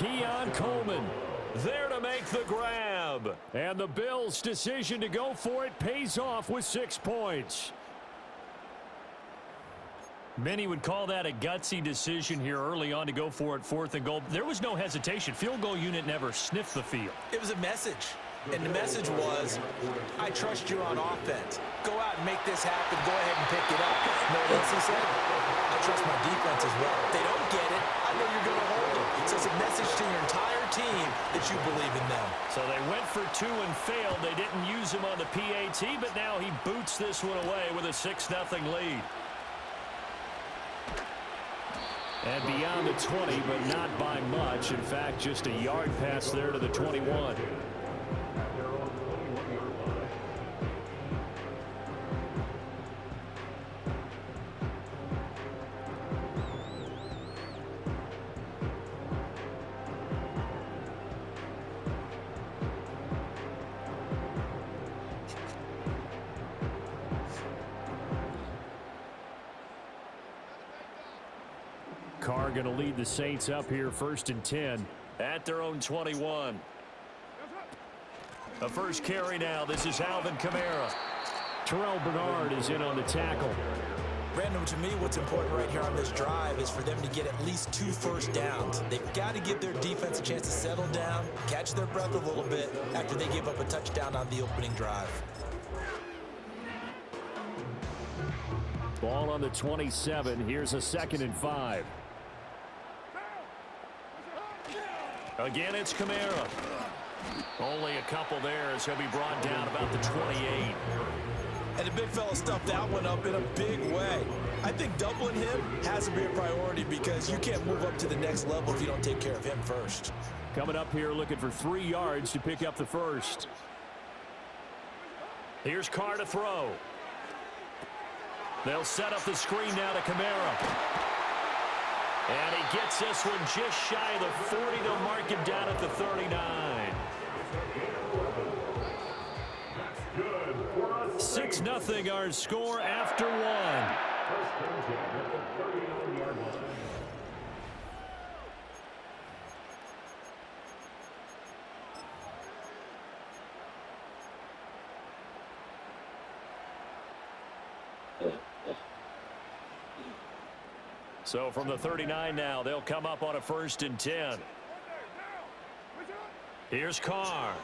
Keon Coleman there to make the grab. And the Bills' decision to go for it pays off with 6 points. Many would call that a gutsy decision here early on to go for it, 4th and goal. There was no hesitation. Field goal unit never sniffed the field. It was a message. And the message was, I trust you on offense. Go out and make this happen. Go ahead and pick it up. You know what else he said? I trust my defense as well. If they don't get it, I know you're going to hold them. So it's a message to your entire team that you believe in them. So they went for 2 and failed. They didn't use him on the PAT, but now he boots this one away with a 6-0 lead. And beyond the 20, but not by much. In fact, just a yard pass there to the 21. Carr going to lead the Saints up here 1st and 10 at their own 21. The first carry now. This is Alvin Kamara. Terrell Bernard is in on the tackle. Brandon, to me, what's important right here on this drive is for them to get at least 2 first downs. They've got to give their defense a chance to settle down, catch their breath a little bit after they give up a touchdown on the opening drive. Ball on the 27. Here's a 2nd and 5. Again, it's Kamara. Only a couple there as he'll be brought down about the 28. And the big fella stuffed that one up in a big way. I think doubling him has to be a priority because you can't move up to the next level if you don't take care of him first. Coming up here looking for 3 yards to pick up the first. Here's Carr to throw. They'll set up the screen now to Kamara. And he gets this one just shy of the 40. They'll mark him down at the 39. 6-0 our score after 1. So from the 39 now, they'll come up on a 1st and 10. Here's Carr.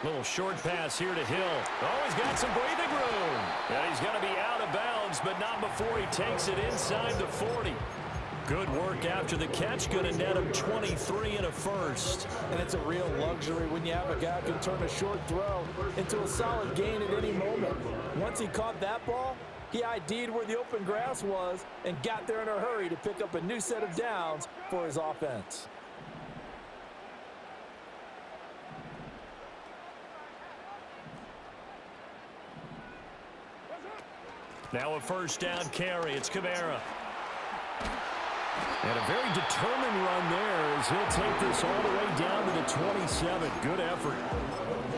Little short pass here to Hill. Oh, he's got some breathing room. And he's going to be out of bounds, but not before he takes it inside the 40. Good work after the catch. Going to net him 23 and a first. And it's a real luxury when you have a guy who can turn a short throw into a solid gain at any moment. Once he caught that ball, he ID'd where the open grass was and got there in a hurry to pick up a new set of downs for his offense. Now a 1st down carry. It's Kamara. And a very determined run there as he'll take this all the way down to the 27. Good effort.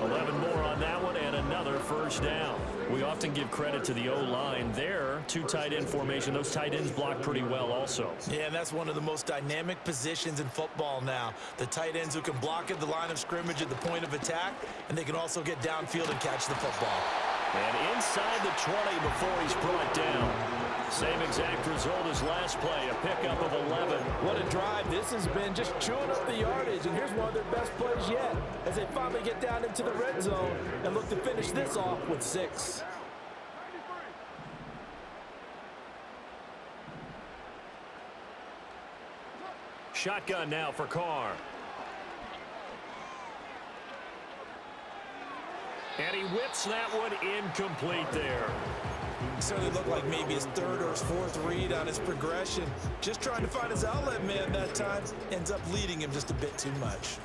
11 more on that one and another 1st down. We often give credit to the O-line there. 2 tight end formation. Those tight ends block pretty well also. Yeah, and that's one of the most dynamic positions in football now. The tight ends who can block at the line of scrimmage at the point of attack, and they can also get downfield and catch the football. And inside the 20 before he's brought down. Same exact result as last play, a pickup of 11. What a drive this has been, just chewing up the yardage. And here's one of their best plays yet as they finally get down into the red zone and look to finish this off with 6. Shotgun now for Carr. And he whips that one incomplete there. Certainly looked like maybe his 3rd or his 4th read on his progression. Just trying to find his outlet man that time. Ends up leading him just a bit too much.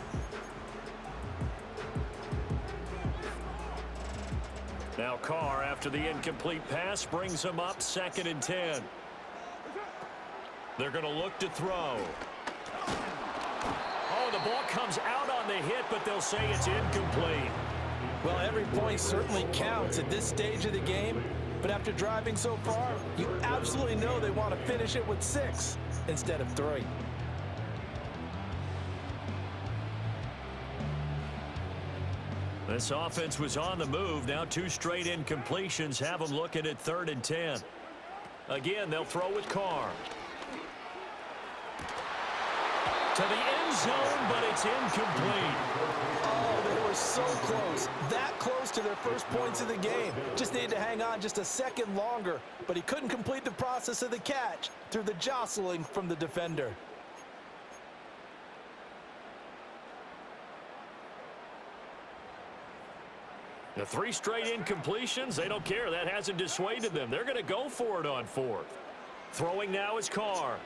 Now Carr, after the incomplete pass, brings him up 2nd and 10. They're going to look to throw. Oh, the ball comes out on the hit, but they'll say it's incomplete. Well, every point certainly counts at this stage of the game. But after driving so far, you absolutely know they want to finish it with 6 instead of 3. This offense was on the move. Now 2 straight incompletions have them looking at 3rd and 10. Again, they'll throw with Carr. To the end zone, but it's incomplete. Oh, they were so close. That close to their first points of the game. Just needed to hang on just a second longer, but he couldn't complete the process of the catch through the jostling from the defender. The 3 straight incompletions, they don't care. That hasn't dissuaded them. They're going to go for it on 4th. Throwing now is Carr.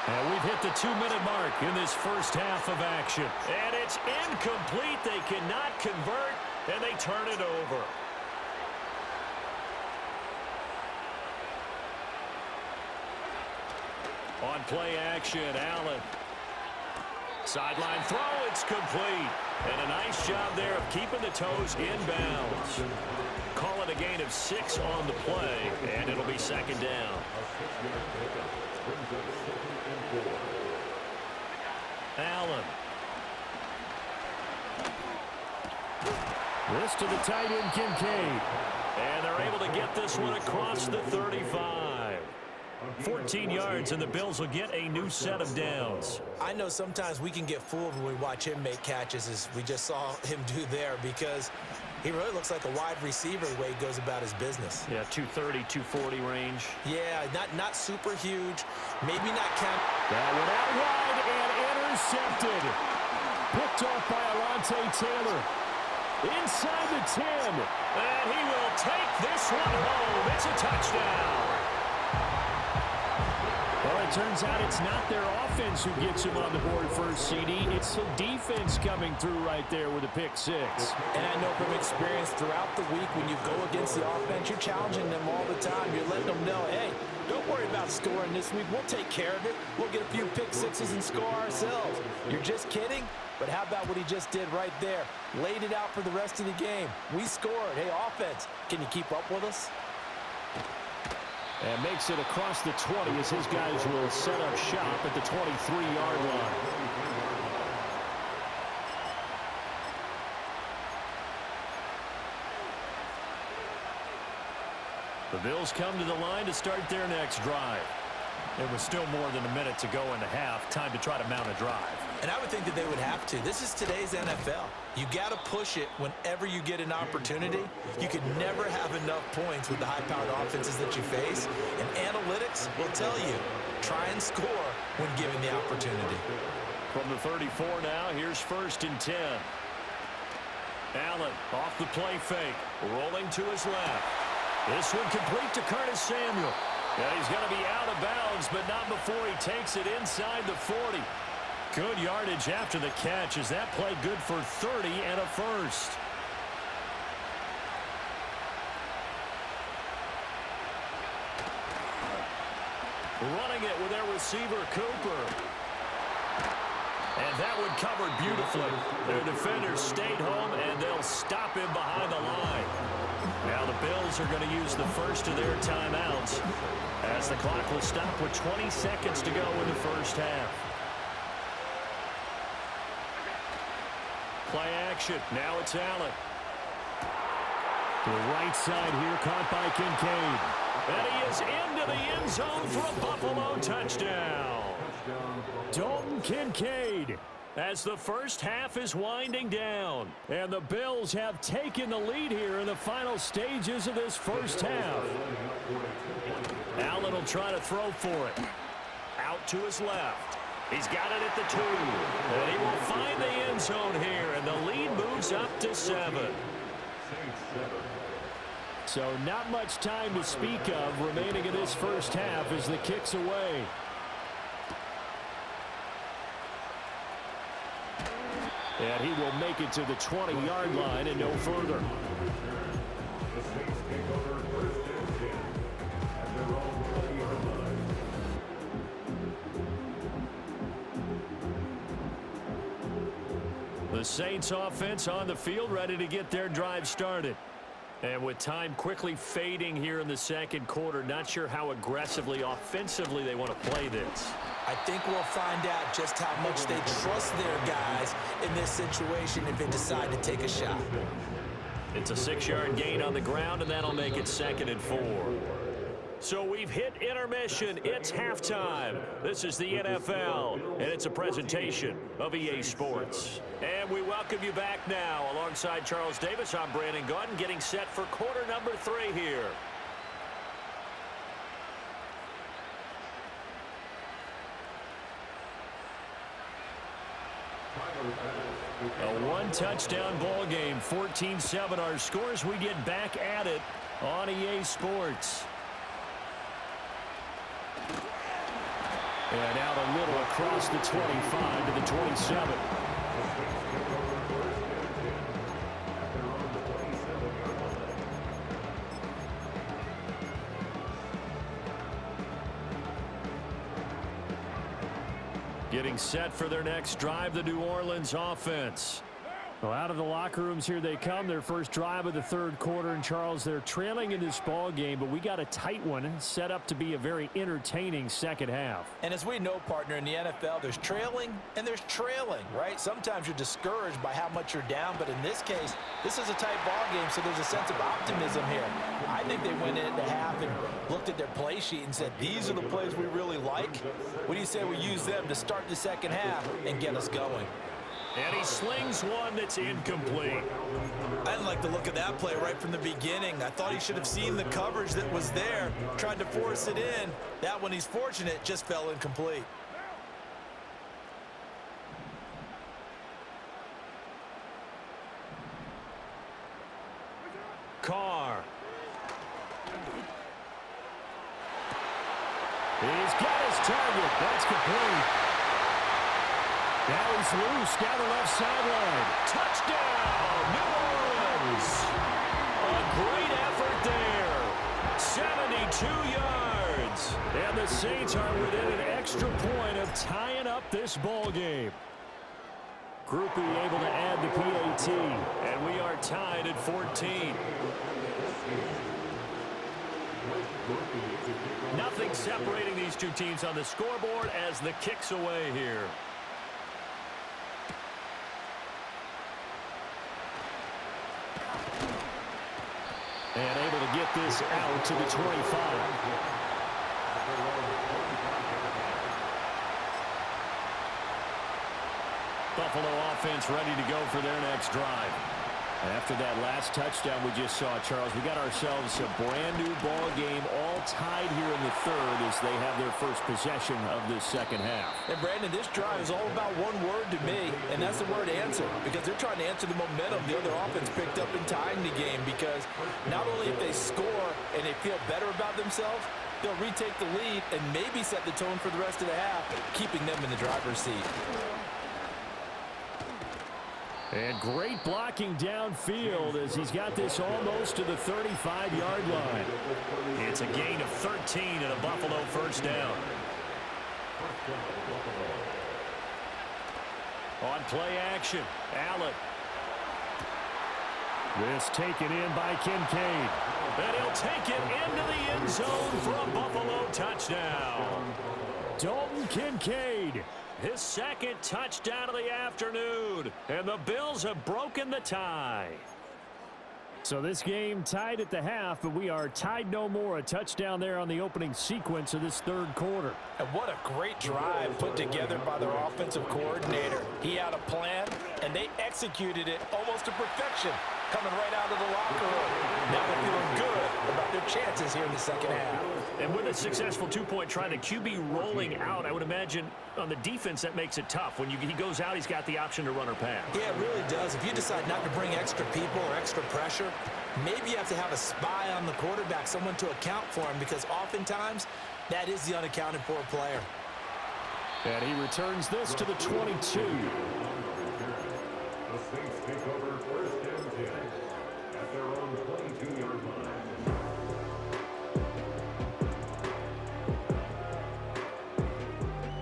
And we've hit the 2-minute mark in this first half of action. And it's incomplete. They cannot convert, and they turn it over. On play action, Allen. Sideline throw, it's complete. And a nice job there of keeping the toes inbounds. Call it a gain of 6 on the play, and it'll be 2nd down. Allen. This to the tight end, Kincaid. And they're able to get this one across the 35. 14 yards, and the Bills will get a new set of downs. I know sometimes we can get fooled when we watch him make catches, as we just saw him do there, because he really looks like a wide receiver the way he goes about his business. Yeah, 230, 240 range. Yeah, not super huge. Maybe not count. That one out wide and intercepted. Picked off by Alontae Taylor. Inside the 10. And he will take this one home. It's a touchdown. Well, it turns out it's not their offense who gets him on the board first, CD. It's the defense coming through right there with a pick 6. And I know from experience throughout the week, when you go against the offense, you're challenging them all the time. You're letting them know, hey, don't worry about scoring this week. We'll take care of it. We'll get a few pick 6s and score ourselves. You're just kidding? But how about what he just did right there? Laid it out for the rest of the game. We scored. Hey, offense, can you keep up with us? And makes it across the 20 as his guys will set up shop at the 23-yard line. The Bills come to the line to start their next drive. There was still more than a minute to go in the half. Time to try to mount a drive. And I would think that they would have to. This is today's NFL. You got to push it whenever you get an opportunity. You could never have enough points with the high-powered offenses that you face. And analytics will tell you, try and score when given the opportunity. From the 34 now, here's 1st and 10. Allen off the play fake, rolling to his left. This one complete to Curtis Samuel. Yeah, he's going to be out of bounds, but not before he takes it inside the 40. Good yardage after the catch as that play good for 30 and a first. Running it with their receiver, Cooper. And that one covered beautifully. Their defenders stayed home, and they'll stop him behind the line. Now the Bills are going to use the first of their timeouts as the clock will stop with 20 seconds to go in the first half. Play action. Now it's Allen. To the right side here, caught by Kincaid. And he is into the end zone for a Buffalo touchdown. Dalton Kincaid, as the first half is winding down. And the Bills have taken the lead here in the final stages of this first half. Allen will try to throw for it. Out to his left. He's got it at the 2. And he will find the end zone here, and the lead moves up to 7. So not much time to speak of remaining in this first half as the kick's away. And he will make it to the 20-yard line and no further. The Saints offense on the field, ready to get their drive started. And with time quickly fading here in the second quarter, not sure how aggressively, offensively they want to play this. I think we'll find out just how much they trust their guys in this situation if they decide to take a shot. It's a 6-yard gain on the ground, and that'll make it 2nd and 4. So we've hit intermission. It's halftime. This is the NFL, and it's a presentation of EA Sports. And we welcome you back now. Alongside Charles Davis, I'm Brandon Gaudin, getting set for quarter number 3 here. A one-touchdown ball game, 14-7 our scores. We get back at it on EA Sports. And out a little across the 25 to the 27. Getting set for their next drive, the New Orleans offense. Well, out of the locker rooms here they come. Their first drive of the 3rd quarter. And, Charles, they're trailing in this ball game, but we got a tight one set up to be a very entertaining second half. And as we know, partner, in the NFL, there's trailing and there's trailing, right? Sometimes you're discouraged by how much you're down, but in this case, this is a tight ball game, so there's a sense of optimism here. I think they went in at the half and looked at their play sheet and said, these are the plays we really like. What do you say we use them to start the second half and get us going? And he slings one that's incomplete. I didn't like the look of that play right from the beginning. I thought he should have seen the coverage that was there, tried to force it in. That one, he's fortunate, just fell incomplete. Carr. He's got his target. That's complete. Now he's loose down the left sideline. Touchdown, New Orleans. A great effort there. 72 yards. And the Saints are within an extra point of tying up this ball game. Groupie able to add the PAT. And we are tied at 14. Nothing separating these two teams on the scoreboard as the kick's away here. And able to get this out to the 25. Buffalo offense ready to go for their next drive. After that last touchdown we just saw, Charles, we got ourselves a brand new ball game, all tied here in the 3rd as they have their first possession of this second half. And Brandon, this drive is all about one word to me, and that's the word answer, because they're trying to answer the momentum the other offense picked up in tying the game, because not only if they score and they feel better about themselves, they'll retake the lead and maybe set the tone for the rest of the half, keeping them in the driver's seat. And great blocking downfield as he's got this almost to the 35-yard line. It's a gain of 13 and a Buffalo first down. On play action, Allen. This taken in by Kincaid. And he'll take it into the end zone for a Buffalo touchdown. Dalton Kincaid. His second touchdown of the afternoon. And the Bills have broken the tie. So this game tied at the half, but we are tied no more. A touchdown there on the opening sequence of this 3rd quarter. And what a great drive put together by their offensive coordinator. He had a plan, and they executed it almost to perfection, coming right out of the locker room. Now they're feeling good about their chances here in the second half. And with a successful 2-point try, the QB rolling out, I would imagine on the defense that makes it tough. When he goes out, he's got the option to run or pass. Yeah, it really does. If you decide not to bring extra people or extra pressure, maybe you have to have a spy on the quarterback, someone to account for him, because oftentimes that is the unaccounted for player. And he returns this to the 22. The Saints take over 1st and 10 at their own 22-yard line.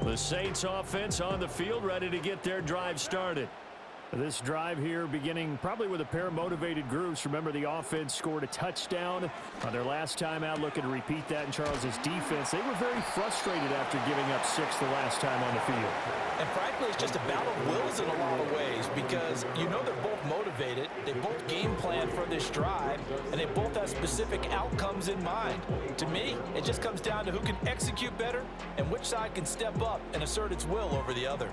The Saints offense on the field ready to get their drive started. This drive here beginning probably with a pair of motivated groups. Remember, the offense scored a touchdown on their last time out, looking to repeat that in Charles's defense. They were very frustrated after giving up 6 the last time on the field. And frankly, it's just a battle of wills in a lot of ways because you know they're both motivated, they both game plan for this drive, and they both have specific outcomes in mind. To me, it just comes down to who can execute better and which side can step up and assert its will over the other.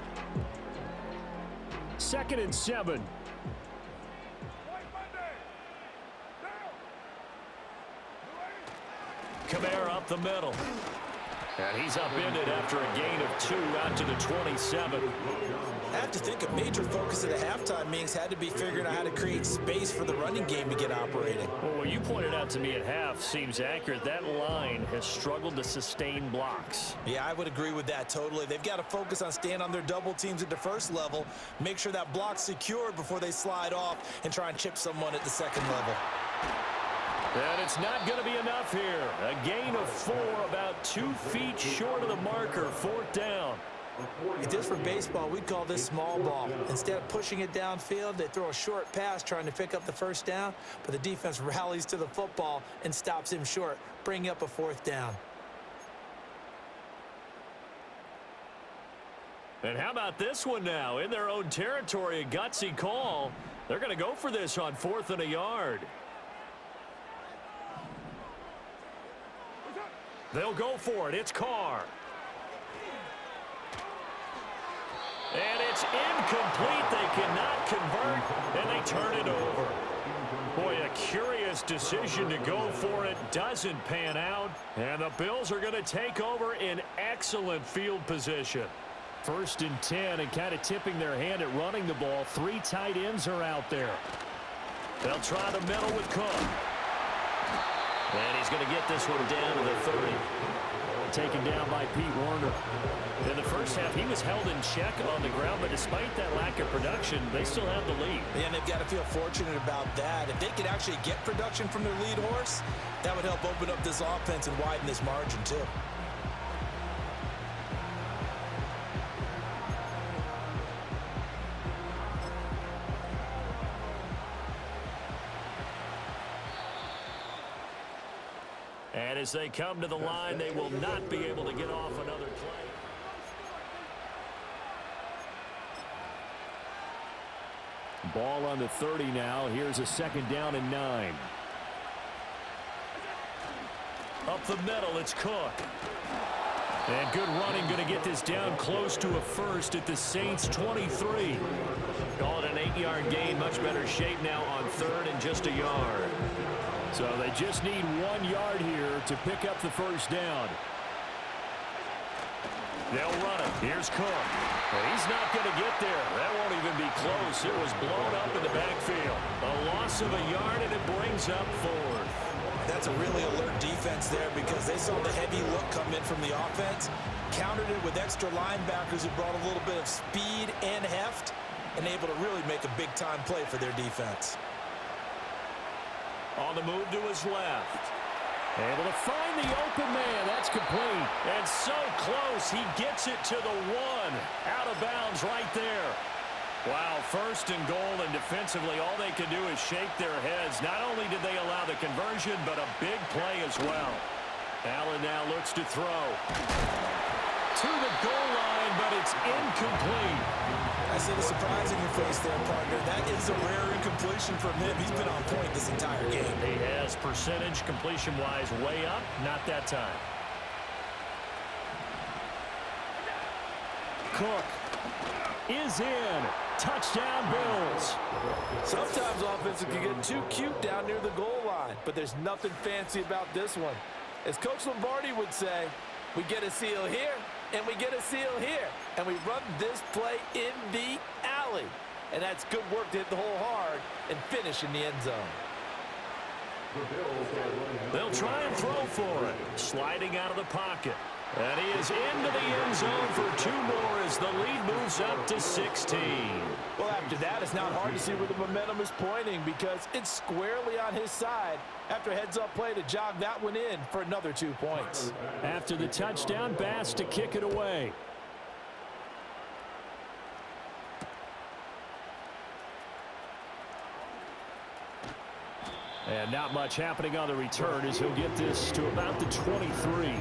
2nd and 7. Kamara up the middle. And he's upended after a gain of 2 out to the 27. I have to think a major focus at the halftime meetings had to be figuring out how to create space for the running game to get operating. Well, what you pointed out to me at half seems accurate. That line has struggled to sustain blocks. Yeah, I would agree with that totally. They've got to focus on staying on their double teams at the first level, make sure that block's secured before they slide off and try and chip someone at the second level. And it's not going to be enough here. A gain of 4, about 2 feet short of the marker, 4th down. If this were baseball, we'd call this small ball. Instead of pushing it downfield, they throw a short pass trying to pick up the first down, but the defense rallies to the football and stops him short, bringing up a 4th down. And how about this one now? In their own territory, a gutsy call. They're going to go for this on 4th and a yard. They'll go for it. It's Carr. And it's incomplete. They cannot convert, and they turn it over. Boy, a curious decision to go for it. Doesn't pan out, and the Bills are going to take over in excellent field position. 1st and 10, and kind of tipping their hand at running the ball. 3 tight ends are out there. They'll try the middle with Cook. And he's going to get this one down to the 30. Taken down by Pete Werner. In the first half, he was held in check on the ground, but despite that lack of production, they still have the lead. And they've got to feel fortunate about that. If they could actually get production from their lead horse, that would help open up this offense and widen this margin too. And as they come to the line, they will not be able to get off another play. Ball on the 30 now. Here's a 2nd down and 9. Up the middle, it's Cook. And good running, going to get this down close to a first at the Saints' 23. Call it an 8-yard gain. Much better shape now on 3rd and just a yard. So they just need 1 yard here to pick up the first down. They'll run it. Here's Cook. He's not going to get there. That won't even be close. It was blown up in the backfield. A loss of a yard, and it brings up 4th. That's a really alert defense there because they saw the heavy look come in from the offense, countered it with extra linebackers who brought a little bit of speed and heft, and able to really make a big-time play for their defense. On the move to his left. Able to find the open man. That's complete. And so close. He gets it to the 1. Out of bounds right there. Wow, 1st and goal, and defensively all they can do is shake their heads. Not only did they allow the conversion, but a big play as well. Allen now looks to throw. To the goal line, but it's incomplete. I see the surprise in your face there, partner. That is a rare incompletion from him. He's been on point this entire game. He has percentage completion-wise way up. Not that time. Cook is in. Touchdown, Bills. Sometimes offenses can get too cute down near the goal line, but there's nothing fancy about this one. As Coach Lombardi would say, we get a seal here, and we get a seal here, and we run this play in the alley. And that's good work to hit the hole hard and finish in the end zone. They'll try and throw for it. Sliding out of the pocket. And he is into the end zone for 2 more as the lead moves up to 16. Well, after that, it's not hard to see where the momentum is pointing because it's squarely on his side after a heads-up play to jog that one in for another 2 points. After the touchdown, Bass to kick it away. And not much happening on the return as he'll get this to about the 23.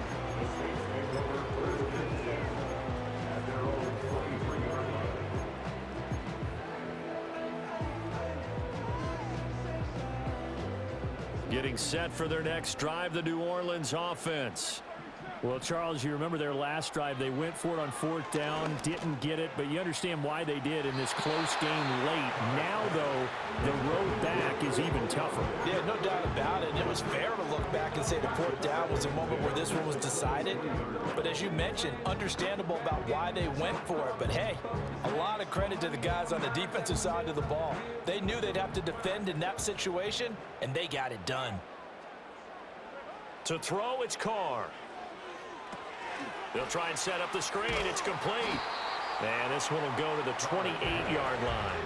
Getting set for their next drive, the New Orleans offense. Well, Charles, you remember their last drive. They went for it on 4th down, didn't get it, but you understand why they did in this close game late. Now, though, the road back is even tougher. Yeah, no doubt about it. And it was fair to look back and say the 4th down was a moment where this one was decided. But as you mentioned, understandable about why they went for it. But, hey, a lot of credit to the guys on the defensive side of the ball. They knew they'd have to defend in that situation, and they got it done. To throw, it's Carr. They'll try and set up the screen. It's complete. And this one will go to the 28-yard line.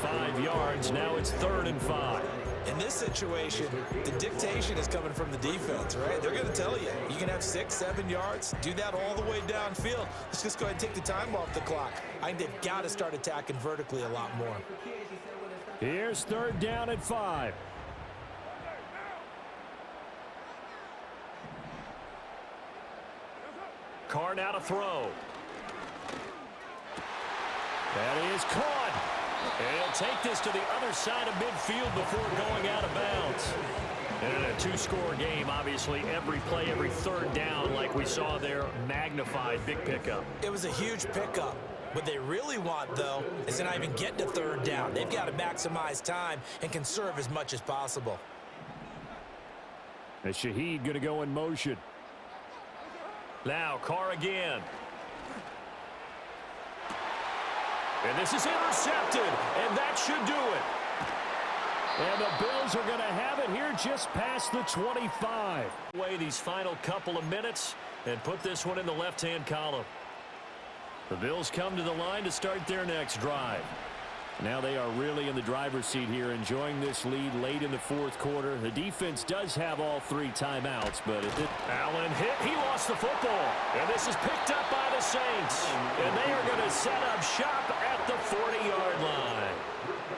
5 yards. Now it's 3rd and 5. In this situation, the dictation is coming from the defense, right? They're going to tell you, you can have 6, 7 yards, do that all the way downfield. Let's just go ahead and take the time off the clock. I think they've got to start attacking vertically a lot more. Here's 3rd down at 5. Carr now to throw. That is caught. And he'll take this to the other side of midfield before going out of bounds. And in a 2-score game, obviously, every play, every 3rd down, like we saw there, magnified, big pickup. It was a huge pickup. What they really want, though, is to not even get to 3rd down. They've got to maximize time and conserve as much as possible. And Shaheed going to go in motion. Now, Carr again. And this is intercepted, and that should do it. And the Bills are going to have it here just past the 25. Away these final couple of minutes and put this one in the left-hand column. The Bills come to the line to start their next drive. Now they are really in the driver's seat here, enjoying this lead late in the 4th quarter. The defense does have all 3 timeouts, but if it... Allen hit, he lost the football. And this is picked up by the Saints. And they are going to set up shop at the 40-yard line.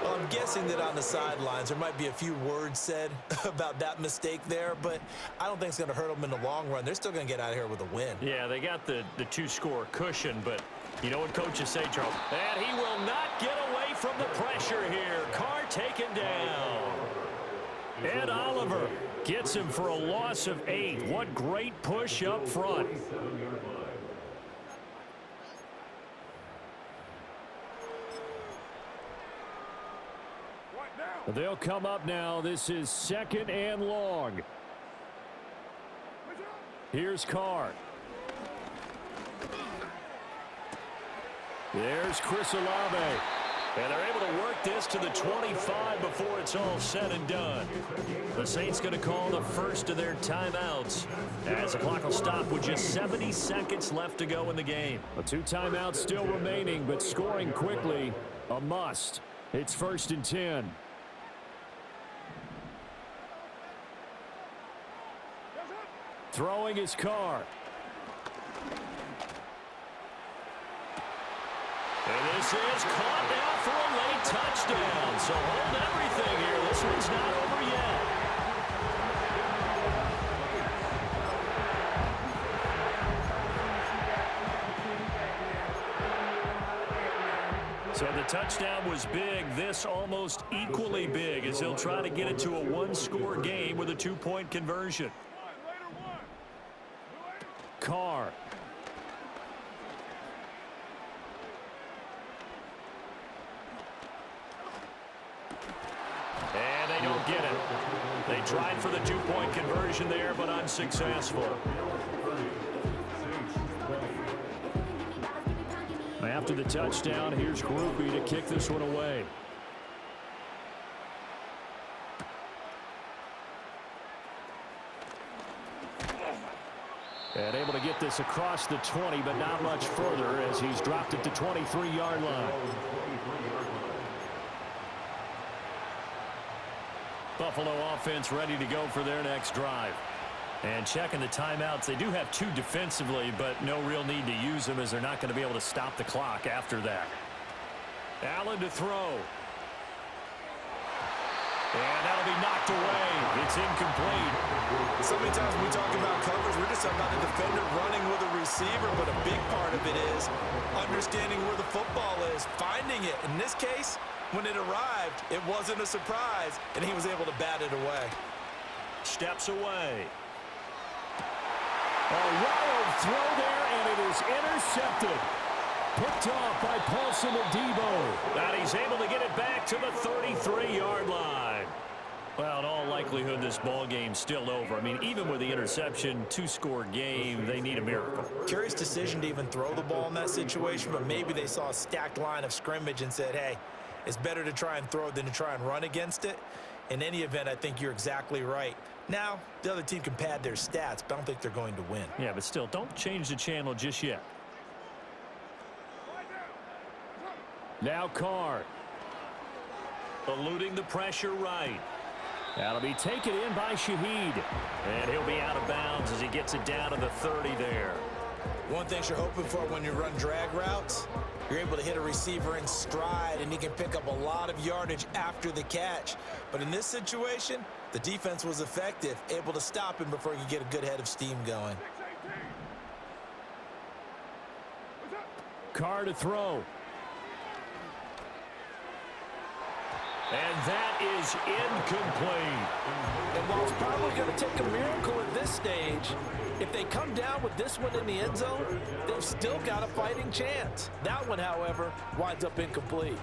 Well, I'm guessing that on the sidelines there might be a few words said about that mistake there, but I don't think it's going to hurt them in the long run. They're still going to get out of here with a win. Yeah, they got the 2-score cushion, but you know what coaches say, Charles? And he will not get away from the pressure here. Carr taken down. Ed Oliver gets him for a loss of 8. What great push up front. They'll come up now. This is 2nd and long. Here's Carr. There's Chris Olave. And they're able to work this to the 25 before it's all said and done. The Saints going to call the first of their timeouts as the clock will stop with just 70 seconds left to go in the game. 2 timeouts still remaining, but scoring quickly, a must. It's 1st and 10. Throwing his Carr. And this is caught now for a late touchdown. So hold everything here. This one's not over yet. So the touchdown was big. This almost equally big as they'll try to get it to a 1-score game with a 2-point conversion. Carr. And they don't get it. They tried for the 2-point conversion there, but unsuccessful. After the touchdown, here's Groupie to kick this one away. And able to get this across the 20, but not much further as he's dropped it to 23-yard line. Buffalo offense ready to go for their next drive. And checking the timeouts, they do have 2 defensively, but no real need to use them as they're not going to be able to stop the clock after that. Allen to throw. And that'll be knocked away. It's incomplete. So many times when we talk about coverage, we're just talking about a defender running with a receiver, but a big part of it is understanding where the football is, finding it. In this case, when it arrived, it wasn't a surprise, and he was able to bat it away. Steps away. A wild throw there, and it is intercepted. Picked off by Paulson Adebo. And he's able to get it back to the 33-yard line. Well, in all likelihood, this ball game's still over. I mean, even with the interception, two-score game, they need a miracle. Curious decision to even throw the ball in that situation, but maybe they saw a stacked line of scrimmage and said, hey, it's better to try and throw than to try and run against it. In any event, I think you're exactly right. Now, the other team can pad their stats, but I don't think they're going to win. Yeah, but still, don't change the channel just yet. Now Carr. Eluding the pressure right. That'll be taken in by Shaheed. And he'll be out of bounds as he gets it down to the 30 there. One thing you're hoping for when you run drag routes, you're able to hit a receiver in stride, and he can pick up a lot of yardage after the catch. But in this situation, the defense was effective, able to stop him before he could get a good head of steam going. Carr to throw. And that is incomplete. And while it's probably going to take a miracle at this stage, if they come down with this one in the end zone, they've still got a fighting chance. That one, however, winds up incomplete.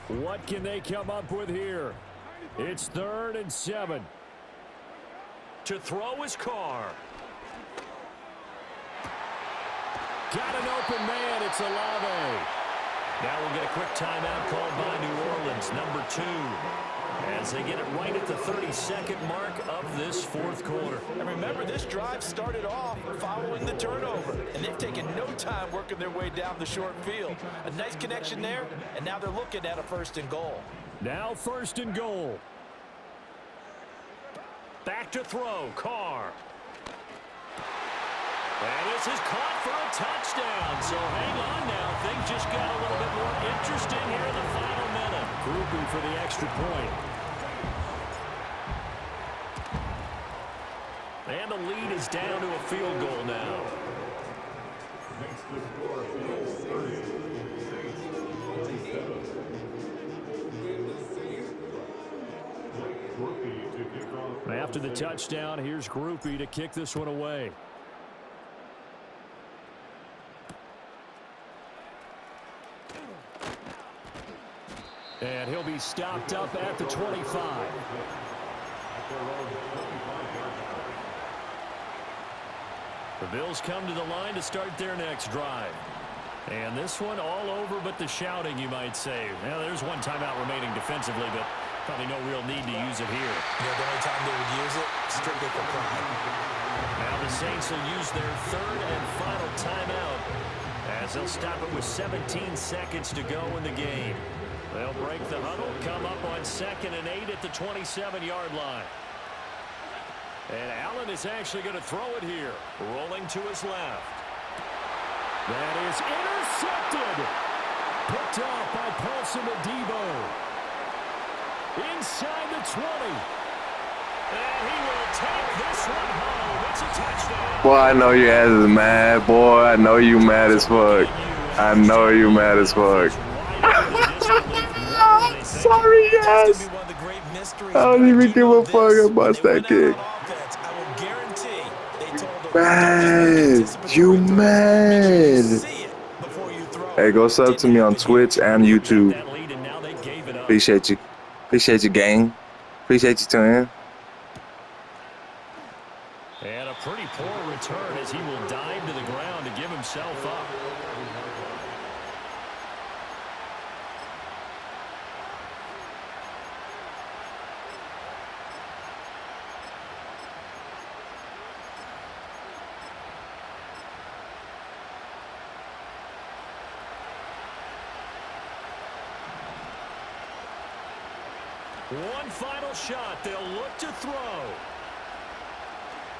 What can they come up with here? It's 3rd and 7. To throw is Carr. Got an open man. It's Olave. Now we'll get a quick timeout called by New Orleans, number 2, as they get it right at the 32nd mark of this fourth quarter. And remember, this drive started off following the turnover, and they've taken no time working their way down the short field. A nice connection there, and now they're looking at a 1st and goal. Now 1st and goal. Back to throw, Carr. And this is caught for a touchdown. So hang on now. Things just got a little bit more interesting here in the final minute. Grouping for the extra point. And the lead is down to a field goal now. Makes the score 30. After the touchdown, here's Groupie to kick this one away. And he'll be stopped up at the 25. The Bills come to the line to start their next drive. And this one all over but the shouting, you might say. Well, there's one timeout remaining defensively, but probably no real need to use it here. Yeah, the only time they would use it, strictly for pride. Now the Saints will use their 3rd and final timeout as they'll stop it with 17 seconds to go in the game. They'll break the huddle, come up on 2nd and 8 at the 27-yard line. And Allen is actually going to throw it here, rolling to his left. That is intercepted. Picked off by Paulson Adebo. Inside the 20. And he will take this one home. It's a touchdown. Boy, I know your ass is mad. Boy, I know you mad as fuck. I know you mad as fuck. Sorry, guys. I don't even give a fuck about that kick. Mad. You mad. Hey, go sub to me on Twitch and YouTube. Appreciate you. Appreciate you, gang. Appreciate you, twin. And a pretty poor return as he will dive to the ground to give himself up. One final shot. They'll look to throw.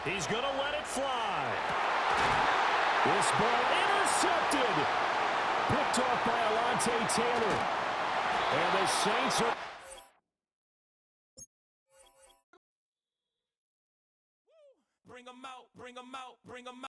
He's going to let it fly. This ball intercepted. Picked off by Alontae Taylor. And the Saints are... Bring 'em out, bring 'em out, bring 'em out.